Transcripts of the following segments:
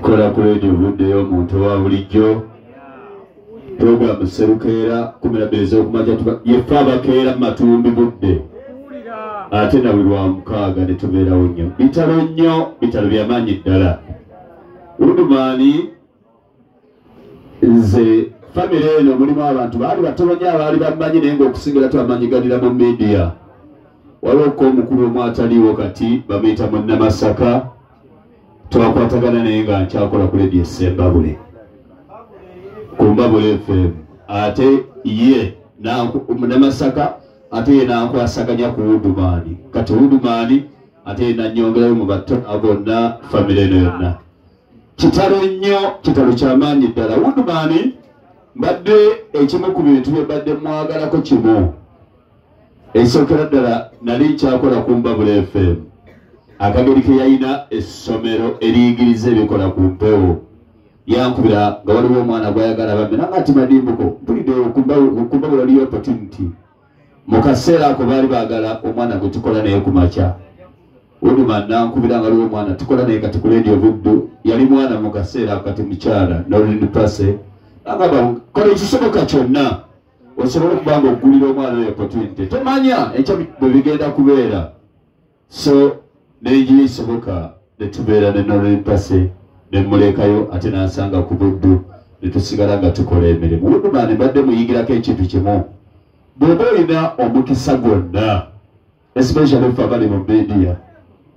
kola ku radio buddeyo omuntu wa bulijjo program Serukera 12 ez'okumakya yefe abakeera mu Matumbi budde ate na buli wa mukaaga ne tubeerawo nnyo bitalo byamaanyi ddala. Woodman nze family eno mulimu abantu baali batonya abaali bamanyi naye ng'okusingira twamanyiganira mu media. Waliwo ko omukulu omu ataliiwo kati bamuyita Munnamasaka twakwatagana naye nga nkyakola ku radio Sembabule ku Mbabule FM ate ye Munnamasaka ate ye nankwasaganya ku Woodman kati Woodman ate ye nannyongerayo mu bato abonna family eno yonna. Kitalo nnyo kitalo kyamaanyi ddala. Woodman mbadde ekimu ku bintu bye mbadde mwagalako kimu ekisookera ddala nali nkyakola ku Mbabule FM akageri ke yalina essomero eriyigiriza ebikola ku mpewo yankubira nga waliwo omwana gwayagala bamena nga ati madimbuko mpulidde okumbabula liyo opportunity mu kaseera ako baali baagala omwana gwe tukola naye ku makya. Woodman nankubira nga waliwo omwana tukola naye kati ku radio Buddu yali mwana mu kaseera ako kati mukyala Noreen Pase agamba kola ekisoboka kyonna osobola okuba nga oggulira omwana oyo opportunity tomanya ekyo bwe bigenda kubeera. So nenjiri isoboka ne tubeera ne Noreen Pase ne mulekayo ate nansanga ku Buddu ne tusigala nga tukola emirimu. Woodman mbadde muyigirako ekintu kimu bw'oba olina omukisa gwonna especially fe abali mu media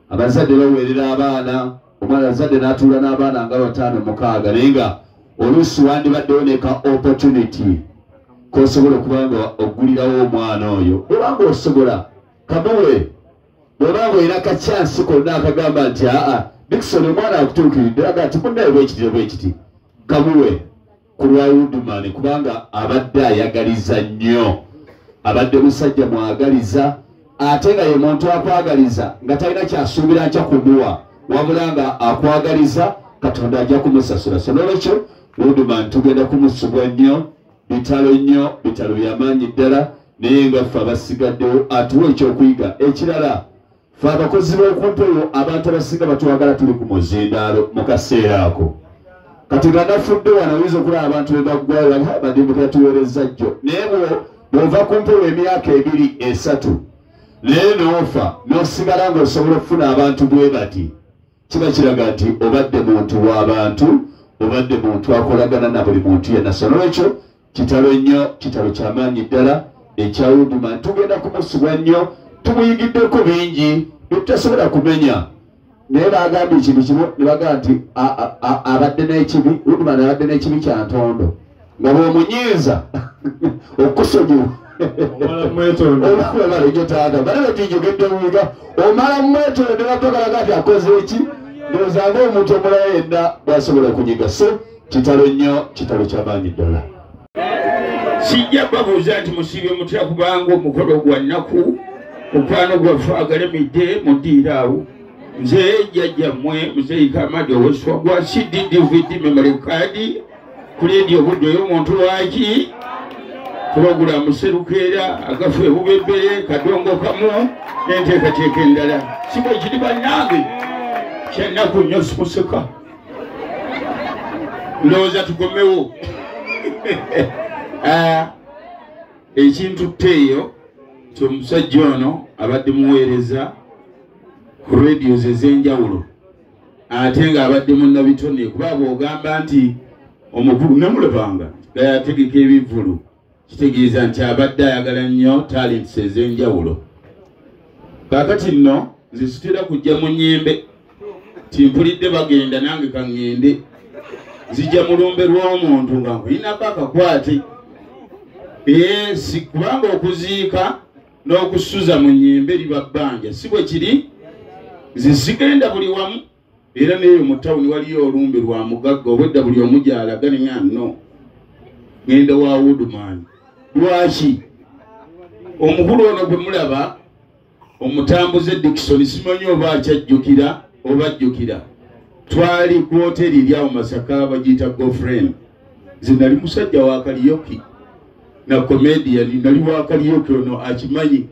abazadde baweerera abaana omwana azadde n'atuula n'abaana nga 5-6 naye nga oluusi wandibaddewo neka opportunity kosobola okuba nga oggulirawo omwana oyo obanga osobola kamuwe bw'obanga olina kacyansi konna akagamba nti Dickson omwana akutuukiridde aga ati munnaye bwekiti kamuwe ku lwa Woodman kubanga abadde ayagaliza nnyo abadde musajja mwagaliza ate nga ye muntu akwagaliza nga talina kyasuubira nkya kumuwa wabula nga akwagaliza Katonda ajja kumusasula. So n'olwekyo Woodman tugenda kumusubwa nnyo bitalo byamaanyi ddala naye nga ffe abasigaddewo atuwa ekyokuyiga ekirala ffe abakozi b'okumpewo abantu abasinga batwagala tuli ku muzindaalo mu kaseera ako kati nga nafudde wano oyinza okulaba abantu be baggwayo badimbuka tuweereza jjo naye bw'ova kumpewo emyaka 2-3 naye n'ofa n'osigala ng'osobola okufuna abantu bwe bati kiba kiraga nti obadde muntu w'abantu obadde muntu akolagana na buli muntu yenna. So n'olwekyo kitalo kyamaanyi ddala ekya Woodman tugenda kumusubwa nnyo tumuyigiddeko bingi byetutasobola kumenya naye bagambye ekintu kimu ne bagamba nti abadde n'ekibi Woodman abadde n'ekibi kya ntondo nga bw'omunyiiza okusonyiwa omala ejotaata bale batijogedde muyiga omala mumwetonde ne batogalaga ati akoze eki ndowooza ng'omuntu omulala yenna bw'asobola okunyiga. So kitalo kyamaanyi ddala. Sijja babuuza nti musiibye mutya kubanga omukolo gwa nnaku mukwano gwaffe agalemidde mudiiraawo nze jjajjammwe Muzeeyi Kamadi ow'Esswa gwa CD/DVD memory card ku radio Buddu ey'omuntu lwaki pulogulaamu Serukera agafu ebubembere kadongo kamu n'enteekateeka endala sibwe kiri bannange kyennaku nnyo simuseka ndowooza tukomewo ekintu tteeyo nti omusajja ono abadde muweereza ku radios ez'enjawulo ate ng'abadde munnabitone kuba bw'ogamba nti omukulu nemulabanga gayategeka ebivvulu kitegeeza nti abadde ayagala nnyo talents ez'enjawulo. Kaakati nno nze sitera kujja mu nnyembe timpulidde bagenda nange kaŋŋende nzija mulumbe lw'omuntu nga nkulinako akakwate si kubanga okuziika n'okusuza mu nnyembe liba bbanja si bwe kiri. Nze sigenda buli wamu era neeyo mu tawuni waliyo olumbe lwa mugagga obwedda buli omu gy'alagane nga nno ngenda wa Woodman. Lwaki omukulu ono gwe mulaba omutambuze Dickson simanyi oba akyajjukira oba ajjukira twali ku hoteri lyawo Masaka bagiyita Girlfriend. Nze nali musajja wa kaliyoki na comedian nali wa kaliyoki ono akimanyi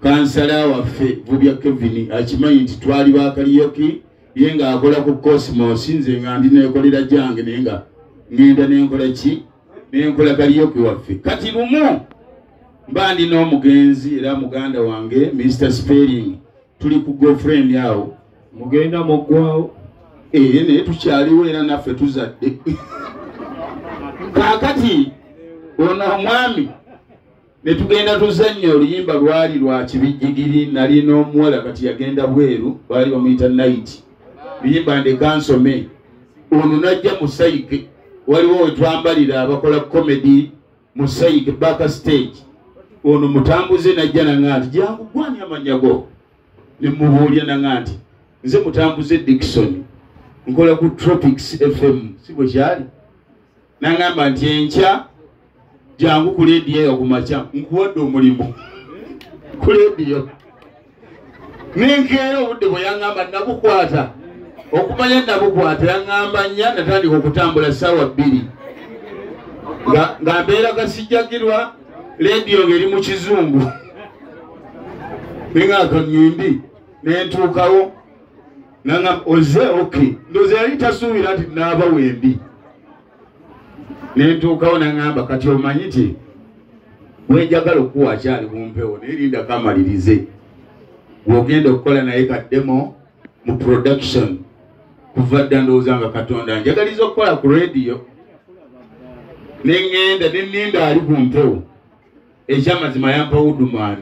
kansala waffe Vubya Kevin akimanyi nti twali ba kaliyoki ye ng'akola ku Cosmos nze nga ndi neekolera gyange naye nga ngenda nenkola ki nenkola kaliyoki waffe kati lumu mba ndi n'omugenzi era muganda wange Mr. Spelling tuli ku girlfriend yawo mugenda muggwawo naye tukyaliwo era naffe tuzadde kaakati ono omwami ne tugenda tuzannya oluyimba lwali lwa kibijjigiri nali n'omuwala kati yagenda bweru baali bamuyita Night luyimba ndekansome ono najja musayike waliwo wetwambalira abakola comedy musayike backstage ono mutambuze najja nanga nti jangu gwani amanyago nemubuulya nanga nti nze mutambuze Dickson nkola ku Tropics FM si bwe kyali nangamba nti enkya jangu ku leediyo eyo kumakya nkuwadde omulimu ku leediyo nenkeera obudde bwe yangamba nabukwata okumanya nabukwata yangamba nnya natandika okutambula ssaawa 2 nga mbeera gasijjagirwa leediyo ng'eri mu kizungu nenga akanyimbi nentuukawo nangamba oze okay ndoze yali tasuubira nti naaba wembi nentuukawo nangamba kati omanyi ti bwenjagala okuwa akyali kumpewo neerinda kamalirize gwogenda okukola naye kaddemo mu production kuva dda ndowooza nga Katonda njagaliza okukola ku radio neŋŋenda nenninda ali kumpewo ekyamazima yampa Woodman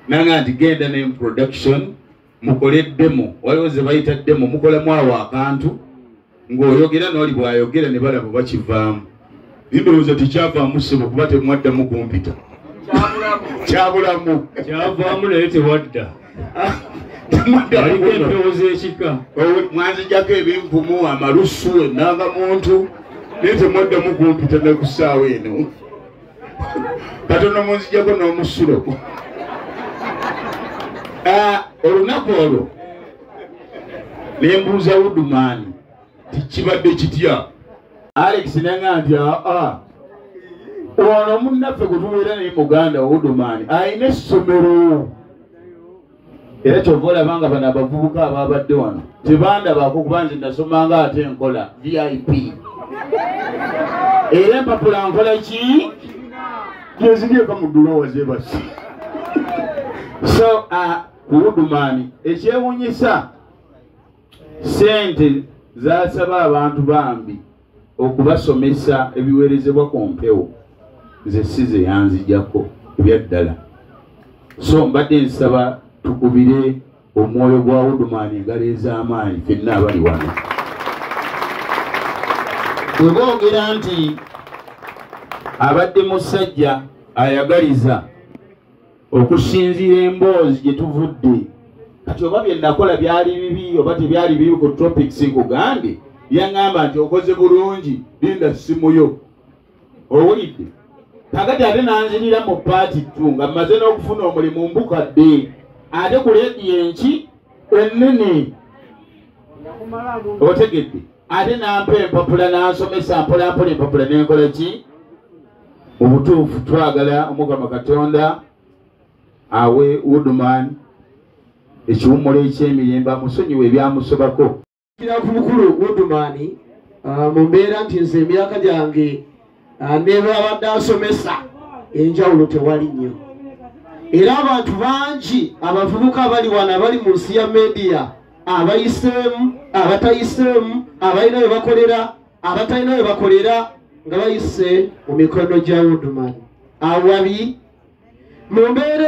nanga nti genda ne production mukole demo waliwo ze bayita demo mukolamu awo akantu ng'oyogera n'oli bw'ayogera ne balaba bakivaamu ndowooza tikyavaamu ssebo kuba temwaddamu kumpita kyabulamu kyavaamu naye tewadda aliko empewo z'ekika mwanzijjako ebinkumu amalusu enanga muntu naye temwaddamu kumpita ne ku ssaawa eno katono munzijjako n'omusulo olunaku olwo nembuuza Woodman tikibadde kitya Alex nanga nti ono munnaffe kutubeera naye muganda Woodman ayina essomero era kyova olabanga bano abavubuka ababadde wano tebandabako kuba nze nasomanga ate nkola VIP era empapula nkola ki kyezirieka mu dulowa zebasi so ku Woodman ekyewunyisa sente zasaba abantu bambi okubasomesa ebiweerezebwa ku mpewo nze si ze yanzijjako ebyaddala so mbadde nsaba tukubire omwoyo gwa Woodman engalo ez'amaanyi ffenna abali wano bwe boogera nti abadde musajja ayagaliza okusinziira emboozi gye tuvudde kati oba bye nakola byali bibi oba tebyali bibi ku Tropics nkugambye yaŋŋamba nti okoze bulungi linda ssimu yo owulidde kakati ate nanzirira mu paati tu nga mmaze n'okufuna omulimu mbukadde ate ku leediyo enki ennene otegedde ate nampa empapula nansomesa mpolampola empapula nenkola ki obutuufu twagala Omukama Katonda awe Woodman ekiwummulo eky'emirembe amusonyiwe ebyamusobako kira ku mukulu Woodman mu mbeera nti nze emyaka gyange neba abadde asomesa enjawulo tewali nnyo era abantu bangi abavubuka abali wano abali mu nsi ya media abayiseemu abatayiseemu abalina we bakolera abatalina we bakolera nga bayise mu mikono gya Woodman awabi mu mbeera